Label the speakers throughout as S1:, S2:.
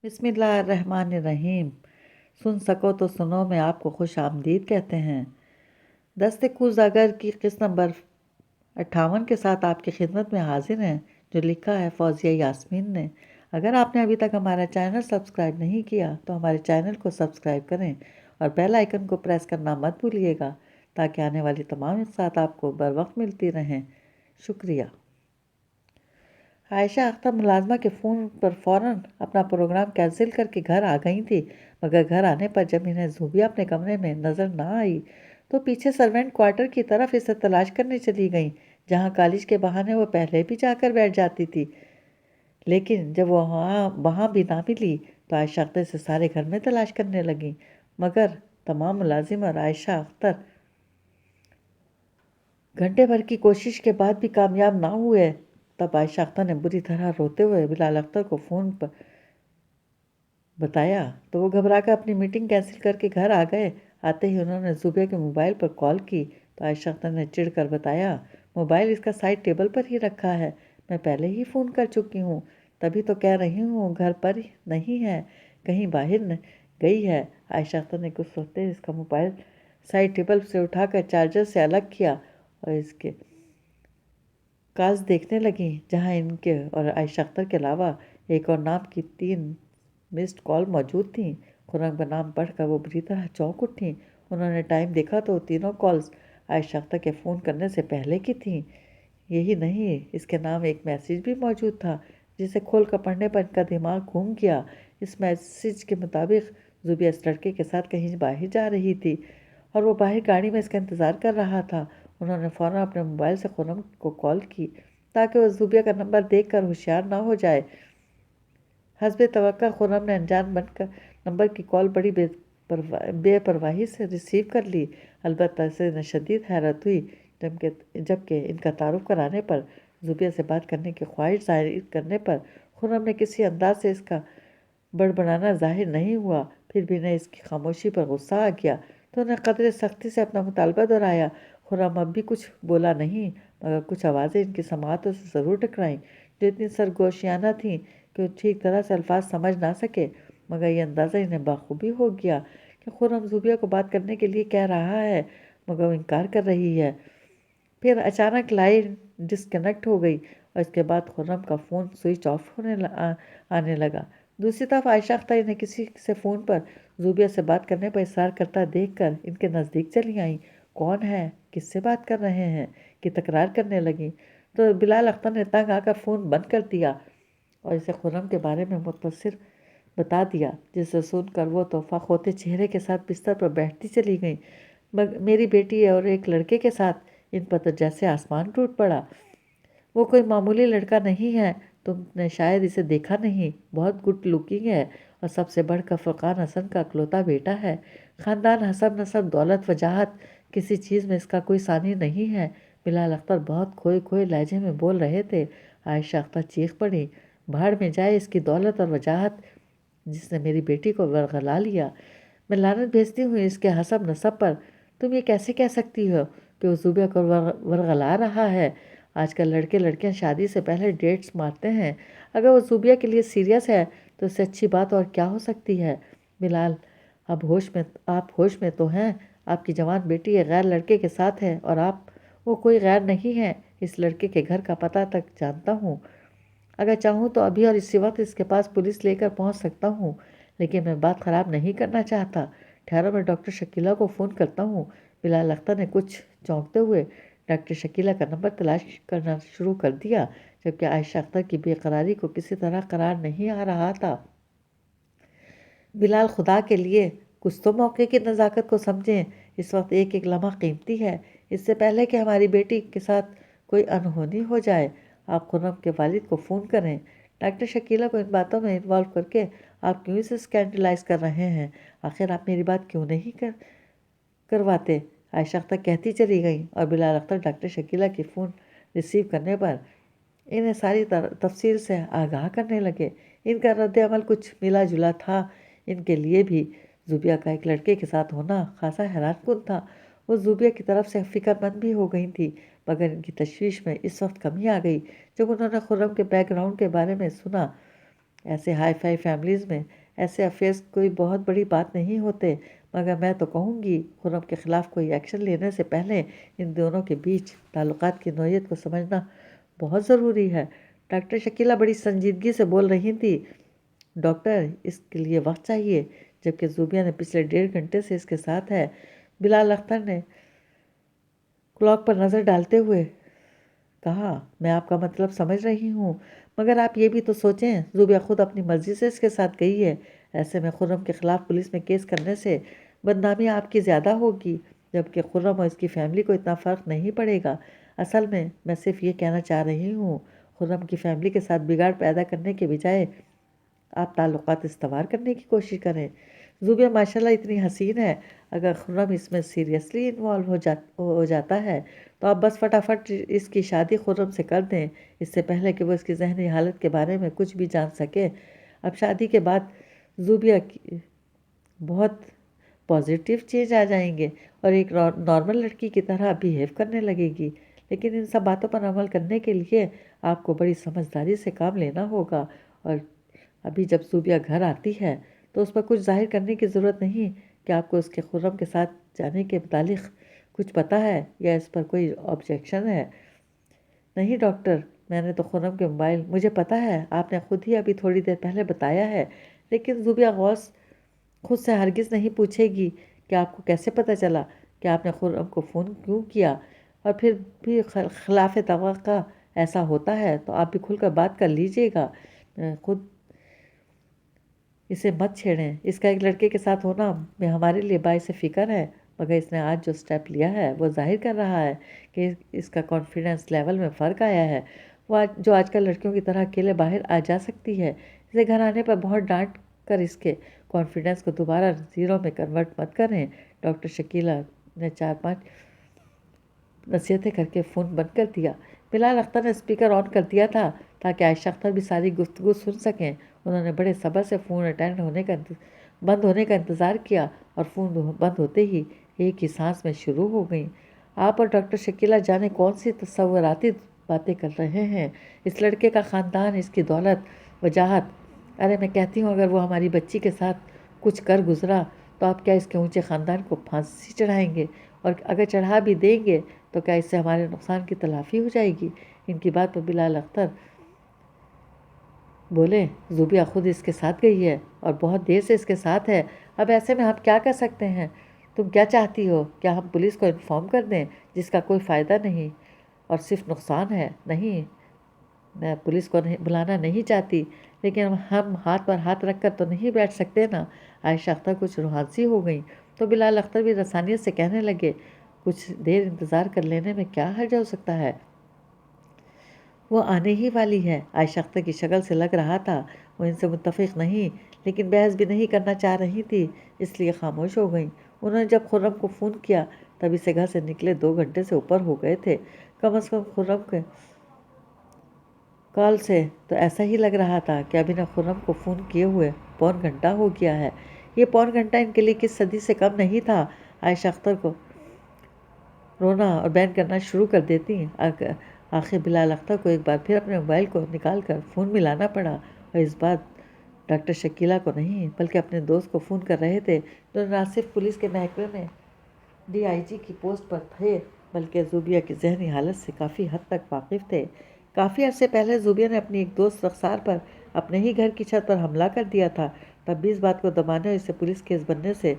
S1: بسم اللہ الرحمن الرحیم۔ سن سکو تو سنو میں آپ کو خوش آمدید کہتے ہیں۔ دست کوزاگر کی قسط نمبر 58 کے ساتھ آپ کی خدمت میں حاضر ہیں، جو لکھا ہے فوزیہ یاسمین نے۔ اگر آپ نے ابھی تک ہمارا چینل سبسکرائب نہیں کیا تو ہمارے چینل کو سبسکرائب کریں اور بیل آئیکن کو پریس کرنا مت بھولیے گا تاکہ آنے والی تمام اقساط آپ کو بر وقت ملتی رہیں۔ شکریہ۔ عائشہ اختر ملازمہ کے فون پر فوراً اپنا پروگرام کینسل کر کے گھر آ گئی تھی، مگر گھر آنے پر جب انہیں زوبیہ اپنے کمرے میں نظر نہ آئی تو پیچھے سرونٹ کوارٹر کی طرف اسے تلاش کرنے چلی گئیں، جہاں کالج کے بہانے وہ پہلے بھی جا کر بیٹھ جاتی تھی۔ لیکن جب وہ وہاں بھی نہ ملی تو عائشہ اختر سے سارے گھر میں تلاش کرنے لگیں، مگر تمام ملازم اور عائشہ اختر گھنٹے بھر کی کوشش کے بعد بھی کامیاب نہ ہوئے۔ تب عائشہ اختر نے بری طرح روتے ہوئے بلال اختر کو فون پر بتایا تو وہ گھبرا کر اپنی میٹنگ کینسل کر کے گھر آ گئے۔ آتے ہی انہوں نے زوبیہ کے موبائل پر کال کی تو عائشہ اختر نے چڑ کر بتایا، موبائل اس کا سائڈ ٹیبل پر ہی رکھا ہے، میں پہلے ہی فون کر چکی ہوں، تبھی تو کہہ رہی ہوں گھر پر نہیں ہے، کہیں باہر گئی ہے۔ عائشہ اختر نے کچھ سوچتے اس کا موبائل سائڈ ٹیبل سے اٹھا کر چارجر سے الگ کیا اور اس کے کالز دیکھنے لگیں، جہاں ان کے اور عائشہ اختر کے علاوہ ایک اور نام کی 3 مسڈ کال موجود تھیں۔ خرم کا نام پڑھ کر وہ بری طرح چونک اٹھیں۔ انہوں نے ٹائم دیکھا تو تینوں کالز عائشہ اختر کے فون کرنے سے پہلے کی تھیں۔ یہی نہیں، اس کے نام ایک میسیج بھی موجود تھا جسے کھول کر پڑھنے پر ان کا دماغ گھوم گیا۔ اس میسیج کے مطابق زوبیہ اس لڑکے کے ساتھ کہیں باہر جا رہی تھی اور وہ باہر گاڑی میں اس کا انتظار کر رہا تھا۔ انہوں نے فوراً اپنے موبائل سے خرم کو کال کی تاکہ وہ زوبیہ کا نمبر دیکھ کر ہوشیار نہ ہو جائے۔ حسب توقع خرم نے انجان بن کر نمبر کی کال بڑی بے پرواہی سے ریسیو کر لی، البتہ اسے انہیں شدید حیرت ہوئی جبکہ ان کا تعارف کرانے پر، زوبیہ سے بات کرنے کی خواہش ظاہر کرنے پر خرم نے کسی انداز سے اس کا بڑبڑانا ظاہر نہیں ہوا۔ پھر بھی انہیں اس کی خاموشی پر غصہ آ گیا تو انہیں قدرے سختی سے اپنا مطالبہ دہرایا۔ خرم اب بھی کچھ بولا نہیں، مگر کچھ آوازیں ان کی سماعتوں سے ضرور ٹکرائیں جو اتنی سرگوشیانہ تھیں کہ وہ ٹھیک طرح سے الفاظ سمجھ نہ سکے، مگر یہ اندازہ انہیں بخوبی ہو گیا کہ خرم زوبیہ کو بات کرنے کے لیے کہہ رہا ہے، مگر وہ انکار کر رہی ہے۔ پھر اچانک لائن ڈسکنیکٹ ہو گئی اور اس کے بعد خرم کا فون سوئچ آف آنے لگا۔ دوسری طرف عائشہ اختر انہیں کسی سے فون پر زوبیہ سے بات کرنے پر اصرار کرتا دیکھ کر ان کے نزدیک چلی آئیں۔ کون ہے، کس سے بات کر رہے ہیں کی تکرار کرنے لگیں تو بلال اختر نے تنگ آ کر فون بند کر دیا اور اسے خرم کے بارے میں مختصر بتا دیا، جسے سن کر وہ توفہ کھوتے چہرے کے ساتھ بستر پر بیٹھتی چلی گئیں۔ میری بیٹی اور ایک لڑکے کے ساتھ، ان پر تو جیسے آسمان ٹوٹ پڑا۔ وہ کوئی معمولی لڑکا نہیں ہے، تم نے شاید اسے دیکھا نہیں، بہت گڈ لکنگ ہے اور سب سے بڑھ کر فرقان حسن کا اکلوتا بیٹا ہے۔ خاندان، حسب نسب، دولت، وجاہت، کسی چیز میں اس کا کوئی ثانی نہیں ہے۔ بلال اختر بہت کھوئے کھوئے لہجے میں بول رہے تھے۔ عائشہ اختر چیخ پڑی، بھاڑ میں جائے اس کی دولت اور وجاہت جس نے میری بیٹی کو ورغلا لیا۔ میں لعنت بھیجتی ہوں اس کے حسب نسب پر، تم یہ کیسے کہہ سکتی ہو کہ وہ زوبیہ کو ورغلا رہا ہے؟ آج کل لڑکے لڑکیاں شادی سے پہلے ڈیٹس مارتے ہیں، اگر وہ زوبیہ کے لیے سیریس ہے تو اس سے اچھی بات اور کیا ہو سکتی ہے؟ بلال، آپ ہوش میں تو ہیں؟ آپ کی جوان بیٹی ایک غیر لڑکے کے ساتھ ہے اور وہ کوئی غیر نہیں ہے، اس لڑکے کے گھر کا پتہ تک جانتا ہوں۔ اگر چاہوں تو ابھی اور اسی وقت اس کے پاس پولیس لے کر پہنچ سکتا ہوں، لیکن میں بات خراب نہیں کرنا چاہتا۔ ٹھہرو، میں ڈاکٹر شکیلہ کو فون کرتا ہوں۔ بلال اختر نے کچھ چونکتے ہوئے ڈاکٹر شکیلہ کا نمبر تلاش کرنا شروع کر دیا، جبکہ عائشہ اختر کی بے قراری کو کسی طرح قرار نہیں آ رہا تھا۔ بلال، خدا کے لیے کچھ تو موقع کی نزاکت کو سمجھیں، اس وقت ایک ایک لمحہ قیمتی ہے، اس سے پہلے کہ ہماری بیٹی کے ساتھ کوئی انہونی ہو جائے۔ آپ خرم کے والد کو فون کریں۔ ڈاکٹر شکیلہ کو ان باتوں میں انوالو کر کے آپ کیوں اسے اسکینڈلائز کر رہے ہیں؟ آخر آپ میری بات کیوں نہیں کرواتے؟ عائشہ اختر کہتی چلی گئیں اور بلال اختر ڈاکٹر شکیلہ کی فون ریسیو کرنے پر انہیں ساری تفصیل سے آگاہ کرنے لگے۔ ان کا رد عمل کچھ ملا جلا تھا۔ ان کے لیے بھی زوبیہ کا ایک لڑکے کے ساتھ ہونا خاصا حیران کن تھا۔ وہ زوبیہ کی طرف سے فکر مند بھی ہو گئی تھی، مگر ان کی تشویش میں اس وقت کمی آ گئی جب انہوں نے خرم کے بیک گراؤنڈ کے بارے میں سنا۔ ایسے ہائی فائی فیملیز میں ایسے افیئرس کوئی بہت بڑی بات نہیں ہوتے، مگر میں تو کہوں گی خرم کے خلاف کوئی ایکشن لینے سے پہلے ان دونوں کے بیچ تعلقات کی نوعیت کو سمجھنا بہت ضروری ہے۔ ڈاکٹر شکیلہ بڑی سنجیدگی سے بول رہی تھی۔ ڈاکٹر، اس کے لیے وقت چاہیے، جبکہ زوبیہ نے پچھلے 1.5 گھنٹے سے اس کے ساتھ ہے۔ بلال اختر نے کلاک پر نظر ڈالتے ہوئے کہا، میں آپ کا مطلب سمجھ رہی ہوں، مگر آپ یہ بھی تو سوچیں، زوبیہ خود اپنی مرضی سے اس کے ساتھ گئی ہے۔ ایسے میں خرم کے خلاف پولیس میں کیس کرنے سے بدنامی آپ کی زیادہ ہوگی، جبکہ خرم اور اس کی فیملی کو اتنا فرق نہیں پڑے گا۔ اصل میں صرف یہ کہنا چاہ رہی ہوں، خرم کی فیملی کے ساتھ بگاڑ پیدا کرنے کے بجائے آپ تعلقات استوار کرنے کی کوشش کریں۔ زوبیہ ماشاءاللہ اتنی حسین ہے، اگر خرم اس میں سیریسلی انوالو ہو جاتا ہے تو آپ بس فٹافٹ اس کی شادی خرم سے کر دیں، اس سے پہلے کہ وہ اس کی ذہنی حالت کے بارے میں کچھ بھی جان سکے۔ اب شادی کے بعد زوبیہ کی بہت پازیٹیو چینج آ جائیں گے اور ایک نارمل لڑکی کی طرح بیہیو کرنے لگے گی، لیکن ان سب باتوں پر عمل کرنے کے لیے آپ کو بڑی سمجھداری سے کام لینا ہوگا۔ اور ابھی جب زوبیہ گھر آتی ہے تو اس پر کچھ ظاہر کرنے کی ضرورت نہیں کہ آپ کو اس کے خرم کے ساتھ جانے کے متعلق کچھ پتہ ہے یا اس پر کوئی آبجیکشن ہے۔ نہیں ڈاکٹر، میں نے تو خرم کے موبائل، مجھے پتہ ہے، آپ نے خود ہی ابھی تھوڑی دیر پہلے بتایا ہے، لیکن زوبیہ غوث خود سے ہرگز نہیں پوچھے گی کہ آپ کو کیسے پتہ چلا کہ آپ نے خرم کو فون کیوں کیا، اور پھر بھی خلاف توقع ایسا ہوتا ہے تو آپ بھی کھل کر بات کر لیجیے گا۔ خود اسے مت چھیڑیں، اس کا ایک لڑکے کے ساتھ ہونا میں ہمارے لیے باعث فکر ہے، مگر اس نے آج جو سٹیپ لیا ہے وہ ظاہر کر رہا ہے کہ اس کا کانفیڈنس لیول میں فرق آیا ہے۔ وہ جو آج کل لڑکیوں کی طرح اکیلے باہر آ جا سکتی ہے، اسے گھر آنے پر بہت ڈانٹ کر اس کے کانفیڈنس کو دوبارہ زیرو میں کنورٹ مت کریں۔ ڈاکٹر شکیلہ نے 4-5 نصیحتیں کر کے فون بند کر دیا۔ بلال اختر نے اسپیکر آن کر دیا تھا تاکہ عائشہ اختر بھی ساری گفتگو سن سکیں۔ انہوں نے بڑے صبر سے فون بند ہونے کا انتظار کیا اور فون بند ہوتے ہی ایک ہی سانس میں شروع ہو گئیں۔ آپ اور ڈاکٹر شکیلہ جانے کون سی تصوراتی باتیں کر رہے ہیں، اس لڑکے کا خاندان، اس کی دولت، وجاہت۔ ارے میں کہتی ہوں، اگر وہ ہماری بچی کے ساتھ کچھ کر گزرا تو آپ کیا اس کے اونچے خاندان کو پھانسی چڑھائیں گے؟ اور اگر چڑھا بھی دیں گے تو کیا اس سے ہمارے نقصان کی تلافی ہو جائے گی؟ ان کی بات پر بلال اختر بولے، زوبیہ خود اس کے ساتھ گئی ہے اور بہت دیر سے اس کے ساتھ ہے، اب ایسے میں ہم کیا کر سکتے ہیں؟ تم کیا چاہتی ہو؟ کیا ہم پولیس کو انفارم کر دیں، جس کا کوئی فائدہ نہیں اور صرف نقصان ہے؟ نہیں، میں پولیس کو بلانا نہیں چاہتی، لیکن ہم ہاتھ پر ہاتھ رکھ کر تو نہیں بیٹھ سکتے نا۔ عائشہ اختر کچھ روحانسی ہو گئیں تو بلال اختر بھی رسانیت سے کہنے لگے، کچھ دیر انتظار کر لینے میں کیا حرج ہو سکتا ہے؟ وہ آنے ہی والی ہے۔ عائشہ اختر کی شکل سے لگ رہا تھا وہ ان سے متفق نہیں، لیکن بحث بھی نہیں کرنا چاہ رہی تھی، اس لیے خاموش ہو گئیں۔ انہوں نے جب خرم کو فون کیا تب اسے گھر سے نکلے 2 گھنٹے سے اوپر ہو گئے تھے۔ کم از کم خرم کے کال سے تو ایسا ہی لگ رہا تھا کہ ابھی نے خرم کو فون کیے ہوئے 1.25 گھنٹہ ہو گیا ہے۔ یہ 1.25 گھنٹہ ان کے لیے کس صدی سے کم نہیں تھا۔ عائشہ اختر کو رونا اور بین کرنا شروع کر دیتی۔ آخر بلال اختر کو ایک بار پھر اپنے موبائل کو نکال کر فون ملانا پڑا، اور اس بار ڈاکٹر شکیلہ کو نہیں بلکہ اپنے دوست کو فون کر رہے تھے، جو نہ صرف پولیس کے محکمے میں DIG کی پوسٹ پر تھے بلکہ زوبیہ کی ذہنی حالت سے کافی حد تک واقف تھے۔ کافی عرصے پہلے زوبیہ نے اپنی ایک دوست رخسار پر اپنے ہی گھر کی چھت پر حملہ کر دیا تھا، تب بھی اس بات کو دبانے اور اسے پولیس کیس بننے سے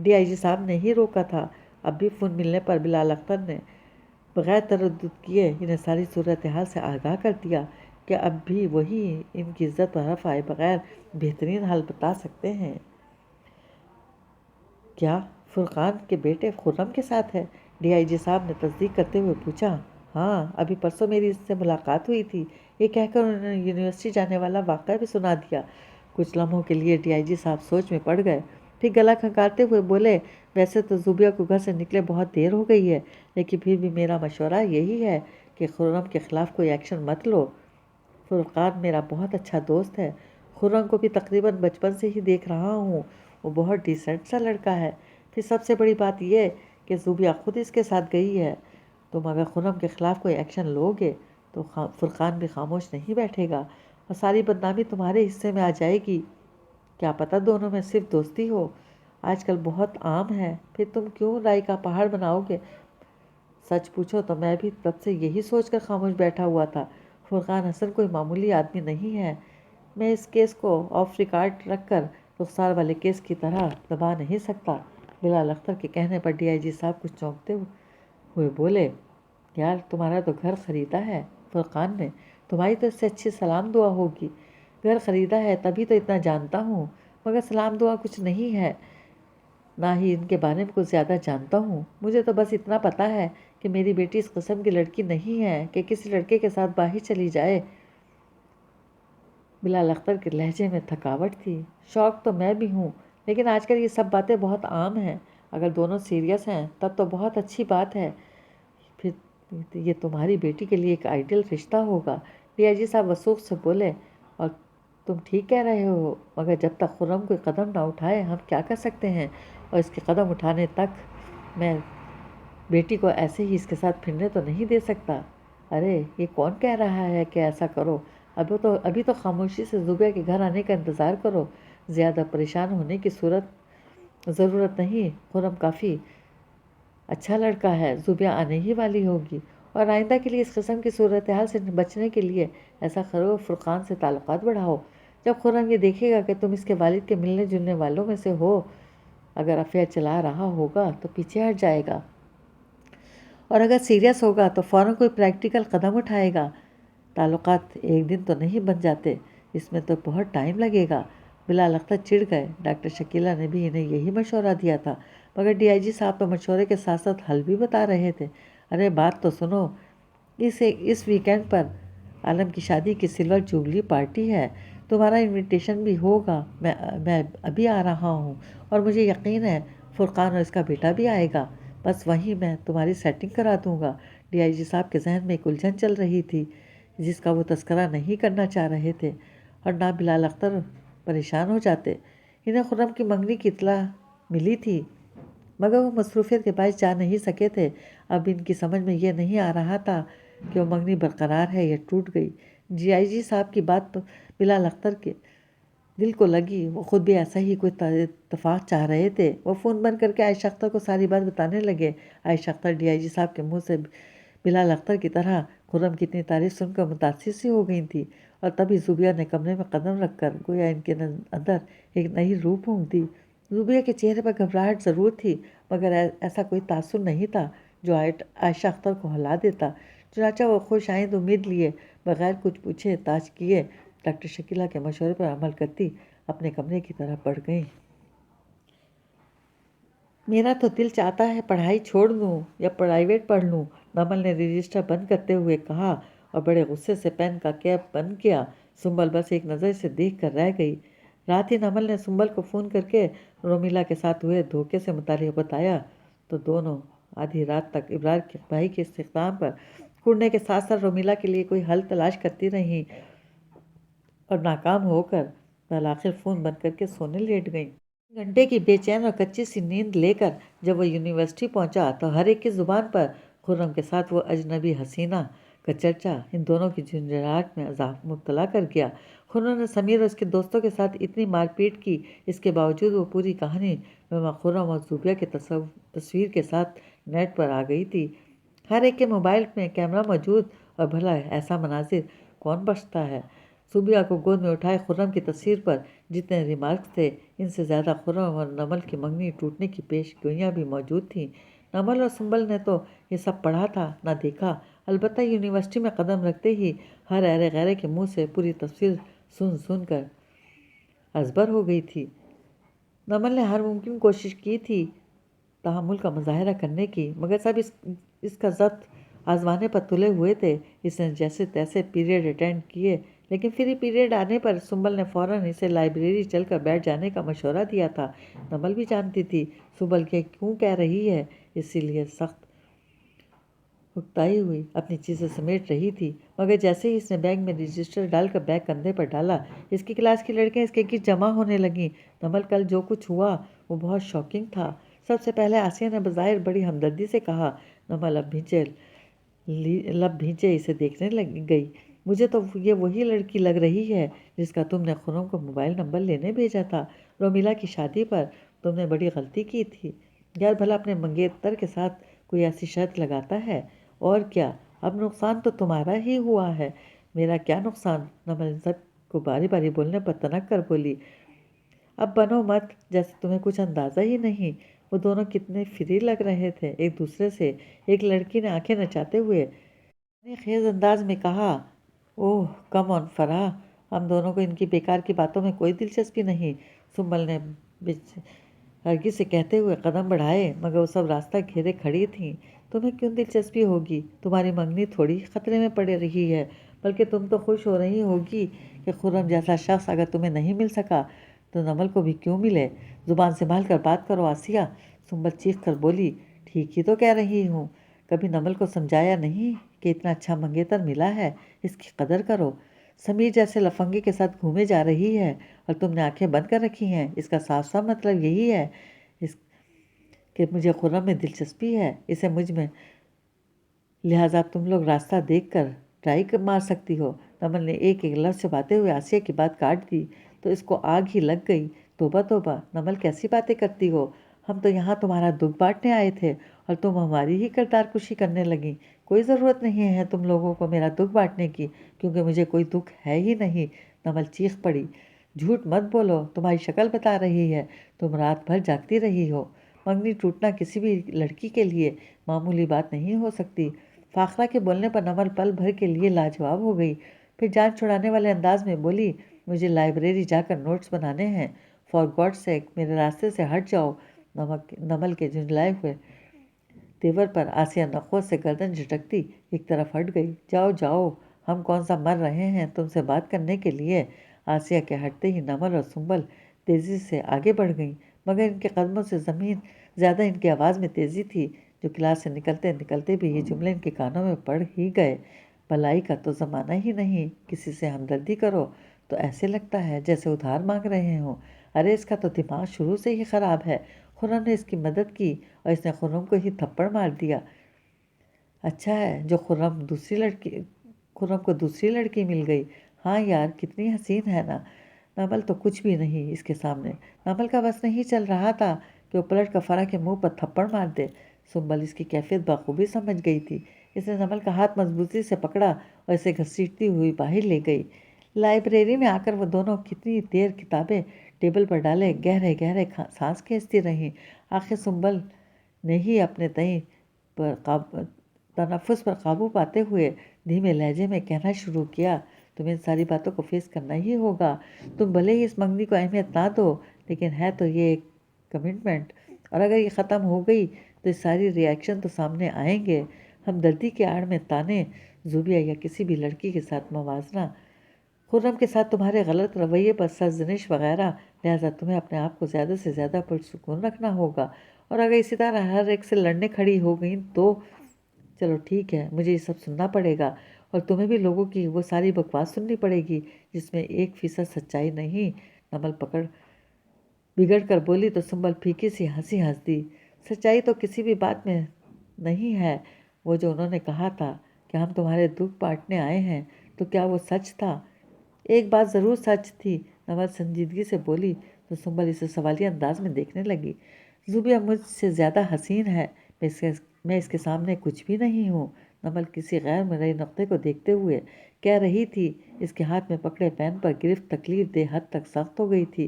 S1: DIG صاحب نے ہی روکا تھا۔ اب بھی فون ملنے پر بلال اختر نے بغیر تردد کیے انہیں ساری صورتحال سے آگاہ کر دیا کہ اب بھی وہی ان کی عزت پر حرف آئے بغیر بہترین حل بتا سکتے ہیں۔ کیا فرقان کے بیٹے خرم کے ساتھ ہے؟ DIG صاحب نے تصدیق کرتے ہوئے پوچھا۔ ہاں، ابھی پرسوں میری اس سے ملاقات ہوئی تھی۔ یہ کہہ کر انہوں نے یونیورسٹی جانے والا واقعہ بھی سنا دیا۔ کچھ لمحوں کے لیے DIG صاحب سوچ میں پڑ گئے، پھر گلا کھنکارتے ہوئے بولے، ویسے تو زوبیہ کو گھر سے نکلے بہت دیر ہو گئی ہے، لیکن پھر بھی میرا مشورہ یہی ہے کہ خرم کے خلاف کوئی ایکشن مت لو۔ فرقان میرا بہت اچھا دوست ہے، خرم کو بھی تقریباً بچپن سے ہی دیکھ رہا ہوں، وہ بہت ڈیسنٹ سا لڑکا ہے۔ پھر سب سے بڑی بات یہ کہ زوبیہ خود اس کے ساتھ گئی ہے، تم اگر خرم کے خلاف کوئی ایکشن لو گے تو فرقان بھی خاموش نہیں بیٹھے گا، اور ساری بدنامی تمہارے حصے میں آ جائے گی۔ کیا پتہ دونوں میں صرف دوستی ہو، آج کل بہت عام ہے، پھر تم کیوں رائی کا پہاڑ بناؤ گے؟ سچ پوچھو تو میں بھی تب سے یہی سوچ کر خاموش بیٹھا ہوا تھا۔ فرقان حسن کوئی معمولی آدمی نہیں ہے، میں اس کیس کو آف ریکارڈ رکھ کر رخسار والے کیس کی طرح دبا نہیں سکتا۔ بلال اختر کے کہنے پر ڈی آئی جی صاحب کچھ چونکتے ہوئے بولے، یار تمہارا تو گھر خریدا ہے فرقان نے، تمہاری تو اس سے اچھی سلام دعا ہوگی۔ گھر خریدا ہے تبھی تو اتنا جانتا ہوں، مگر سلام دعا کچھ نہیں ہے، نہ ہی ان کے بارے میں کچھ زیادہ جانتا ہوں۔ مجھے تو بس اتنا پتہ ہے کہ میری بیٹی اس قسم کی لڑکی نہیں ہے کہ کسی لڑکے کے ساتھ باہر چلی جائے۔ بلال اختر کے لہجے میں تھکاوٹ تھی۔ شوق تو میں بھی ہوں، لیکن آج کل یہ سب باتیں بہت عام ہیں، اگر دونوں سیریس ہیں تب تو بہت اچھی بات ہے، پھر یہ تمہاری بیٹی کے لیے ایک آئیڈیل رشتہ ہوگا۔ ڈی آئی جی صاحب وثوق سے بولے، اور تم ٹھیک کہہ رہے ہو، مگر جب تک خرم کوئی قدم نہ اٹھائے ہم کیا کر سکتے ہیں، اور اس کے قدم اٹھانے تک میں بیٹی کو ایسے ہی اس کے ساتھ پھرنے تو نہیں دے سکتا۔ ارے یہ کون کہہ رہا ہے کہ ایسا کرو، ابھی تو خاموشی سے زوبیہ کے گھر آنے کا انتظار کرو، زیادہ پریشان ہونے کی ضرورت نہیں، خرم کافی اچھا لڑکا ہے، زوبیہ آنے ہی والی ہوگی، اور آئندہ کے لیے اس قسم کی صورتحال سے بچنے کے لیے ایسا کرو فرقان سے تعلقات بڑھاؤ۔ جب خرم یہ دیکھے گا کہ تم اس کے والد کے ملنے جلنے والوں میں سے ہو، اگر افیئر چلا رہا ہوگا تو پیچھے ہٹ جائے گا، اور اگر سیریس ہوگا تو فوراً کوئی پریکٹیکل قدم اٹھائے گا۔ تعلقات ایک دن تو نہیں بن جاتے، اس میں تو بہت ٹائم لگے گا۔ بلال اختر چڑ گئے، ڈاکٹر شکیلہ نے بھی انہیں یہی مشورہ دیا تھا، مگر ڈی آئی جی صاحب تو مشورے کے ساتھ ساتھ حل بھی بتا رہے تھے۔ ارے بات تو سنو، اس ویکینڈ پر عالم کی شادی کی سلور جوبلی پارٹی ہے، تمہارا انویٹیشن بھی ہوگا، میں ابھی آ رہا ہوں، اور مجھے یقین ہے فرقان اور اس کا بیٹا بھی آئے گا، بس وہیں میں تمہاری سیٹنگ کرا دوں گا۔ ڈی آئی جی صاحب کے ذہن میں ایک الجھن چل رہی تھی جس کا وہ تذکرہ نہیں کرنا چاہ رہے تھے، اور نہ بلال اختر پریشان ہو جاتے۔ انہیں خرم کی منگنی کی اطلاع ملی تھی، مگر وہ مصروفیت کے باعث جا نہیں سکے تھے۔ اب ان کی سمجھ میں یہ نہیں آ رہا تھا کہ وہ منگنی برقرار ہے یا ٹوٹ گئی۔ ڈی آئی جی صاحب کی بات بلال اختر کے دل کو لگی، وہ خود بھی ایسا ہی کوئی اتفاق چاہ رہے تھے۔ وہ فون بند کر کے عائشہ اختر کو ساری بات بتانے لگے۔ عائشہ اختر ڈی آئی جی صاحب کے منہ سے بلال اختر کی طرح خرم کی اتنی تعریف سن کر متاثر سی ہو گئی تھی، اور تبھی زوبیہ نے کمرے میں قدم رکھ کر گویا ان کے اندر ایک نئی روح پھونک دی۔ زوبیہ کے چہرے پر گھبراہٹ ضرور تھی، مگر ایسا کوئی تاثر نہیں تھا جو عائشہ اختر کو ہلا دیتا۔ چنانچہ وہ خوش آئند امید لیے بغیر کچھ پوچھے تاچ کیے ڈاکٹر شکیلہ کے مشورے پر عمل کرتی اپنے کمرے کی طرف بڑھ گئیں۔ میرا تو دل چاہتا ہے پڑھائی چھوڑ دوں یا پرائیویٹ پڑھ لوں، نمل نے رجسٹر بند کرتے ہوئے کہا، اور بڑے غصے سے پین کا کیپ بند کیا۔ سنبل بس ایک نظر سے دیکھ کر رہ گئی۔ رات ہی نمل نے سنبل کو فون کر کے رومیلا کے ساتھ ہوئے دھوکے سے متعلق بتایا، تو دونوں آدھی رات تک ابرار بھائی کے استخدام پر کڑنے کے ساتھ ساتھ رومیلا کے لیے کوئی حل تلاش کرتی رہیں، اور ناکام ہو کر بالآخر فون بند کر کے سونے لیٹ گئیں۔ گھنٹے کی بے چین اور کچی سی نیند لے کر جب وہ یونیورسٹی پہنچا تو ہر ایک کی زبان پر خرم کے ساتھ وہ اجنبی حسینہ کا چرچا ان دونوں کی جھنجھلاہٹ میں مبتلا کر گیا۔ خرم نے سمیر اور اس کے دوستوں کے ساتھ اتنی مار پیٹ کی، اس کے باوجود وہ پوری کہانی مما خرم اور زوبیہ کی تصویر کے ساتھ نیٹ پر آ گئی تھی۔ ہر ایک کے موبائل میں کیمرہ موجود، اور بھلا ایسا مناظر کون بخشتا ہے؟ زوبیہ کو گود میں اٹھائے خرم کی تصویر پر جتنے ریمارکس تھے، ان سے زیادہ خرم اور نمل کی منگنی ٹوٹنے کی پیش گوئیاں بھی موجود تھیں۔ نمل اور سنبل نے تو یہ سب پڑھا تھا نہ دیکھا، البتہ یونیورسٹی میں قدم رکھتے ہی ہر ایرے غیرے کے منہ سے پوری تصویر سن کر ازبر ہو گئی تھی۔ نمل نے ہر ممکن کوشش کی تھی تحمل کا مظاہرہ کرنے کی، مگر سب اس کا ضبط آزمانے پر تلے ہوئے تھے۔ اس نے جیسے تیسے پیریڈ اٹینڈ کیے، لیکن فری پیریڈ آنے پر سنبل نے فوراً اسے لائبریری چل کر بیٹھ جانے کا مشورہ دیا تھا۔ نمل بھی جانتی تھی سنبل یہ کیوں کہہ رہی ہے، اسی لیے سخت اکتائی ہوئی اپنی چیزیں سمیٹ رہی تھی، مگر جیسے ہی اس نے بیگ میں رجسٹر ڈال کر بیگ کندھے پر ڈالا، اس کی کلاس کی لڑکیاں اس کے گرد جمع ہونے لگیں۔ نمل کل جو کچھ ہوا وہ بہت شاکنگ تھا۔ سب سے پہلے آسیہ نے بظاہر بڑی ہمدردی سے کہا۔ نمل لب بھینچے اسے دیکھنے گئی۔ مجھے تو یہ وہی لڑکی لگ رہی ہے جس کا تم نے خرم کو موبائل نمبر لینے بھیجا تھا۔ رومیلا کی شادی پر تم نے بڑی غلطی کی تھی۔ یار بھلا اپنے منگیتر کے ساتھ کوئی ایسی شرط لگاتا ہے؟ اور کیا، اب نقصان تو تمہارا ہی ہوا ہے۔ میرا کیا نقصان؟ نمل ان سب کو باری باری بولنے پر تنک کر بولی، اب بنو مت جیسے تمہیں کچھ اندازہ ہی نہیں۔ وہ دونوں کتنے فری لگ رہے تھے ایک دوسرے سے۔ ایک لڑکی نے آنکھیں نچاتے ہوئے اپنے خیز انداز میں کہا، اوہ کم آن فرح، ہم دونوں کو ان کی بیکار کی باتوں میں کوئی دلچسپی نہیں۔ سنبل نے ہرگز سے کہتے ہوئے قدم بڑھائے، مگر وہ سب راستہ گھیرے کھڑی تھیں۔ تمہیں کیوں دلچسپی ہوگی؟ تمہاری منگنی تھوڑی خطرے میں پڑ رہی ہے، بلکہ تم تو خوش ہو رہی ہوگی کہ خرم جیسا شخص اگر تمہیں نہیں مل سکا تو نمل کو بھی کیوں ملے؟ زبان سنبھال کر بات کرو آسیہ، سنبل چیخ کر بولی۔ ٹھیک ہی تو کہہ رہی ہوں، کبھی نمل کو سمجھایا نہیں کہ اتنا اچھا منگیتر ملا ہے، اس کی قدر کرو۔ سمیر جیسے لفنگے کے ساتھ گھومے جا رہی ہے اور تم نے آنکھیں بند کر رکھی ہیں۔ اس کا صاف صاف مطلب یہی ہے کہ مجھے خرم میں دلچسپی ہے، اسے مجھ میں، لہٰذا تم لوگ راستہ دیکھ کر ٹرائی مار سکتی ہو۔ نمل نے ایک ایک لفظ چباتے ہوئے آسیہ کی بات کاٹ دی تو اس کو آگ ہی لگ گئی۔ توبہ توبہ، نمل کیسی باتیں کرتی ہو؟ ہم تو یہاں تمہارا دکھ بانٹنے آئے تھے اور تم ہماری ہی کردار کشی کرنے لگیں۔ کوئی ضرورت نہیں ہے تم لوگوں کو میرا دکھ بانٹنے کی، کیونکہ مجھے کوئی دکھ ہے ہی نہیں۔ نمل چیخ پڑی، جھوٹ مت بولو، تمہاری شکل بتا رہی ہے، تم رات بھر جاگتی رہی ہو۔ منگنی ٹوٹنا کسی بھی لڑکی کے لیے معمولی بات نہیں ہو سکتی۔ فاخرہ کے بولنے پر نمل پل بھر کے لیے لاجواب ہو گئی، پھر جان چھڑانے والے انداز میں بولی، مجھے لائبریری جا کر نوٹس بنانے ہیں، فار گاڈ سیک میرے راستے سے ہٹ جاؤ۔ نمل کے جھنجھلائے ہوئے تیور پر آسیہ نخوت سے گردن جھٹکتی ایک طرف ہٹ گئی۔ جاؤ جاؤ، ہم کون سا مر رہے ہیں تم سے بات کرنے کے لیے؟ آسیہ کے ہٹتے ہی نمل اور سنبل تیزی سے آگے بڑھ گئیں، مگر ان کے قدموں سے زمین زیادہ ان کی آواز میں تیزی تھی، جو کلاس سے نکلتے نکلتے بھی یہ جملے ان کے کانوں میں پڑ ہی گئے۔ بھلائی کا تو زمانہ ہی نہیں، کسی سے ہمدردی کرو تو ایسے لگتا ہے جیسے ادھار مانگ رہے ہوں۔ ارے اس کا تو دماغ شروع سے ہی خراب ہے، خرم نے اس کی مدد کی اور اس نے خرم کو ہی تھپڑ مار دیا۔ اچھا ہے جو خرم کو دوسری لڑکی مل گئی۔ ہاں یار کتنی حسین ہے نا، نمل تو کچھ بھی نہیں اس کے سامنے۔ نمل کا بس نہیں چل رہا تھا کہ وہ پلٹ کر فرح کے منہ پر تھپڑ مار دے۔ سنبل اس کی کیفیت بخوبی سمجھ گئی تھی، اس نے نمل کا ہاتھ مضبوطی سے پکڑا اور اسے گھسیٹتی ہوئی باہر لے گئی۔ لائبریری میں آ کر وہ دونوں کتنی دیر کتابیں ٹیبل پر ڈالے گہرے گہرے سانس کھینچتی رہیں۔ آخر سنبل نے ہی اپنے تنفس پر قابو پاتے ہوئے دھیمے لہجے میں کہنا شروع کیا، تمہیں ان ساری باتوں کو فیس کرنا ہی ہوگا۔ تم بھلے ہی اس منگنی کو اہمیت نہ دو، لیکن ہے تو یہ ایک کمٹمنٹ، اور اگر یہ ختم ہو گئی تو اس ساری ریاکشن تو سامنے آئیں گے۔ ہمدردی کے آڑ میں تانے، زوبیہ یا کسی بھی لڑکی کے ساتھ موازنہ، خرم کے ساتھ تمہارے غلط رویے پر سرزنش وغیرہ، لہٰذا تمہیں اپنے آپ کو زیادہ سے زیادہ پرسکون رکھنا ہوگا، اور اگر اسی طرح ہر ایک سے لڑنے کھڑی ہو گئیں تو چلو ٹھیک ہے، مجھے یہ سب سننا پڑے گا، اور تمہیں بھی لوگوں کی وہ ساری بکواس سننی پڑے گی جس میں 1% سچائی نہیں۔ نمل بگڑ کر بولی تو سنبل پھیکی سی ہنسی ہنس دی۔ سچائی تو کسی بھی بات میں نہیں ہے، وہ جو انہوں نے کہا تھا کہ ہم تمہارے دکھ بانٹنے آئے ہیں، تو کیا وہ سچ تھا؟ ایک بات ضرور سچ تھی، نمل سنجیدگی سے بولی تو سنبل اسے سوالیہ انداز میں دیکھنے لگی۔ زوبیہ مجھ سے زیادہ حسین ہے، میں اس کے سامنے کچھ بھی نہیں ہوں، نمل کسی غیر مرئی نقطے کو دیکھتے ہوئے کہہ رہی تھی۔ اس کے ہاتھ میں پکڑے پین پر گرفت تکلیف دہ حد تک سخت ہو گئی تھی۔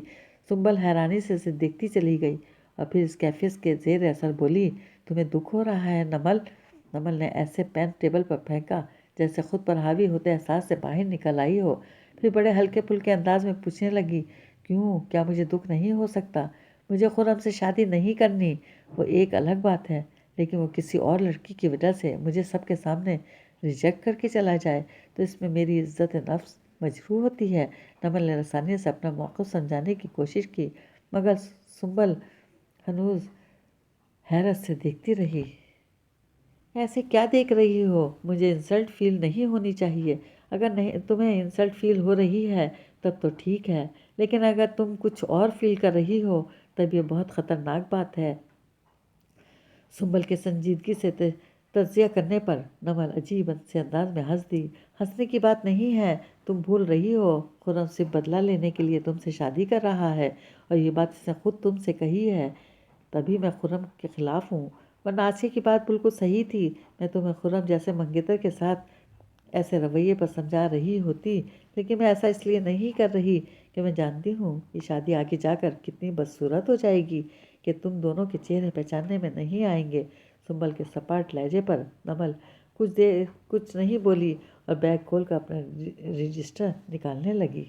S1: سنبل حیرانی سے اسے دیکھتی چلی گئی اور پھر اس کیفیت کے زیر اثر بولی، تمہیں دکھ ہو رہا ہے نمل؟ نمل نے ایسے پین ٹیبل پر پھینکا جیسے خود پر حاوی ہوتے احساس سے باہر نکل آئی ہو، پھر بڑے ہلکے پھلکے انداز میں پوچھنے لگی، کیوں، کیا مجھے دکھ نہیں ہو سکتا؟ مجھے خرم سے شادی نہیں کرنی، وہ ایک الگ بات ہے، لیکن وہ کسی اور لڑکی کی وجہ سے مجھے سب کے سامنے ریجیکٹ کر کے چلا جائے تو اس میں میری عزت نفس مجروح ہوتی ہے۔ نمل نے رسانی سے اپنا موقف سمجھانے کی کوشش کی، مگر سنبل ہنوز حیرت سے دیکھتی رہی۔ ایسے کیا دیکھ رہی ہو؟ مجھے انسلٹ فیل نہیں ہونی چاہیے۔ اگر نہیں تمہیں انسلٹ فیل ہو رہی ہے تب تو ٹھیک ہے، لیکن اگر تم کچھ اور فیل کر رہی ہو تب یہ بہت خطرناک بات ہے۔ سنبل کے سنجیدگی سے تجزیہ کرنے پر نمل عجیب سے انداز میں ہنس دی۔ ہنسنے کی بات نہیں ہے، تم بھول رہی ہو، خرم صرف بدلہ لینے کے لیے تم سے شادی کر رہا ہے، اور یہ بات اس نے خود تم سے کہی ہے۔ تبھی میں خرم کے خلاف ہوں، ورنہ آسیہ کی بات بالکل صحیح تھی۔ میں تمہیں خرم جیسے منگیتر کے ساتھ ایسے رویے پر سمجھا رہی ہوتی، لیکن میں ایسا اس لیے نہیں کر رہی کہ میں جانتی ہوں یہ شادی آگے جا کر کتنی بدصورت ہو جائے گی کہ تم دونوں کے چہرے پہچاننے میں نہیں آئیں گے۔ سنبل کے سپاٹ لہجے پر نمل کچھ نہیں بولی اور بیگ کھول کر اپنا رجسٹر نکالنے لگی۔